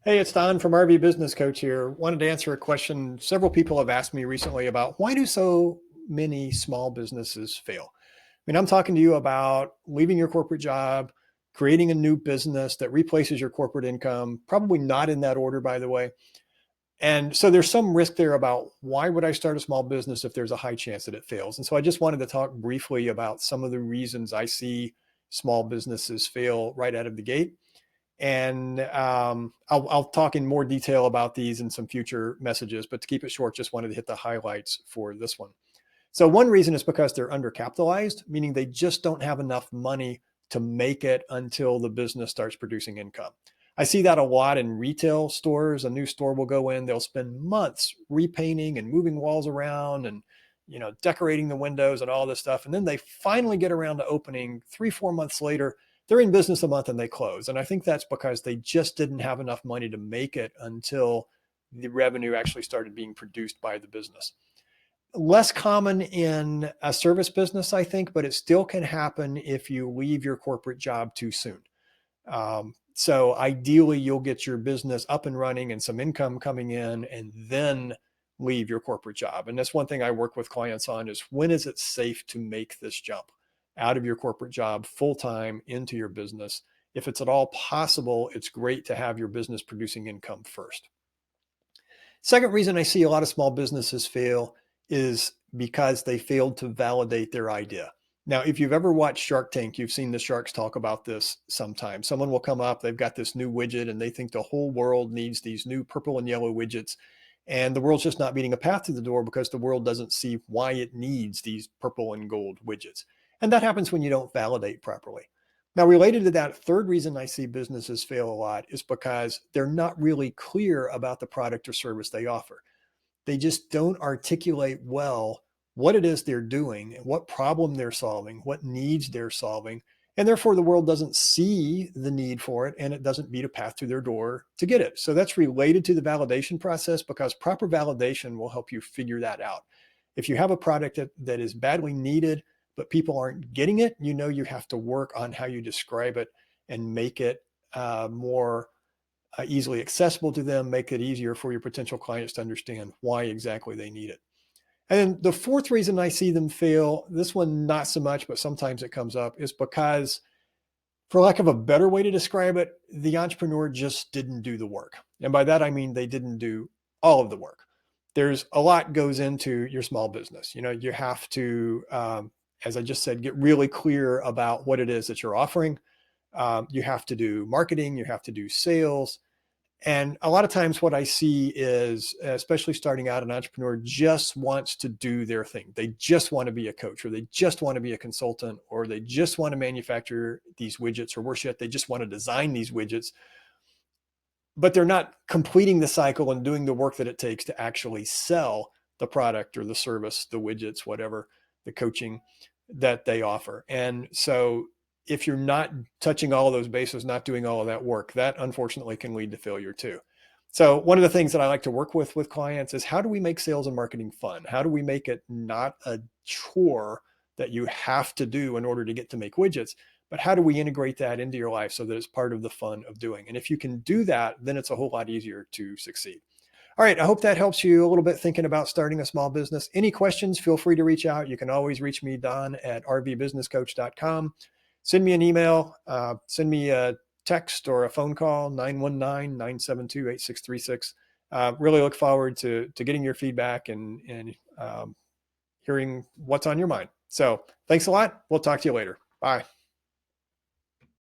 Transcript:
Hey, it's Don from RV Business Coach here. Wanted to answer a question several people have asked me recently about why do so many small businesses fail? I mean, I'm talking to you about leaving your corporate job, creating a new business that replaces your corporate income, probably not in that order, by the way. And so there's some risk there about why would I start a small business if there's a high chance that it fails? And so I just wanted to talk briefly about some of the reasons I see small businesses fail right out of the gate. And I'll talk in more detail about these in some future messages, but to keep it short, just wanted to hit the highlights for this one. So one reason is because they're undercapitalized, meaning they just don't have enough money to make it until the business starts producing income. I see that a lot in retail stores. A new store will go in, they'll spend months repainting and moving walls around and decorating the windows and all this stuff. And then they finally get around to opening 3, 4 months later. They're in business a month and they close. And I think that's because they just didn't have enough money to make it until the revenue actually started being produced by the business. Less common in a service business, I think, but it still can happen if you leave your corporate job too soon. So ideally, you'll get your business up and running and some income coming in, and then leave your corporate job. And that's one thing I work with clients on is when is it safe to make this jump out of your corporate job full time into your business? If it's at all possible, it's great to have your business producing income first. Second reason I see a lot of small businesses fail is because they failed to validate their idea. Now, if you've ever watched Shark Tank, you've seen the sharks talk about this sometimes. Someone will come up, they've got this new widget, and they think the whole world needs these new purple and yellow widgets. And the world's just not meeting a path to the door because the world doesn't see why it needs these purple and gold widgets. And that happens when you don't validate properly. Now, related to that, third reason I see businesses fail a lot is because they're not really clear about the product or service they offer. They just don't articulate well what it is they're doing, what problem they're solving, what needs they're solving. And therefore, the world doesn't see the need for it and it doesn't meet a path to their door to get it. So that's related to the validation process because proper validation will help you figure that out. If you have a product that is badly needed, but people aren't getting it, you have to work on how you describe it and make it more easily accessible to them, make it easier for your potential clients to understand why exactly they need it. And then the fourth reason I see them fail, this one not so much, but sometimes it comes up, is because, for lack of a better way to describe it, the entrepreneur just didn't do the work. And by that, I mean they didn't do all of the work. There's a lot goes into your small business. You have to, as I just said, get really clear about what it is that you're offering. You have to do marketing, you have to do sales. And a lot of times, what I see is, especially starting out, an entrepreneur just wants to do their thing. They just want to be a coach, or they just want to be a consultant, or they just want to manufacture these widgets, or worse yet, they just want to design these widgets. But they're not completing the cycle and doing the work that it takes to actually sell the product or the service, the widgets, whatever, the coaching that they offer. And so if you're not touching all of those bases, not doing all of that work, that unfortunately can lead to failure too. So one of the things that I like to work with clients is how do we make sales and marketing fun? How do we make it not a chore that you have to do in order to get to make widgets, but how do we integrate that into your life so that it's part of the fun of doing? And if you can do that, then it's a whole lot easier to succeed. All right, I hope that helps you a little bit thinking about starting a small business. Any questions, feel free to reach out. You can always reach me, Don, at rvbusinesscoach.com. Send me an email, send me a text or a phone call, 919-972-8636. Really look forward to getting your feedback and hearing what's on your mind. So thanks a lot. We'll talk to you later. Bye.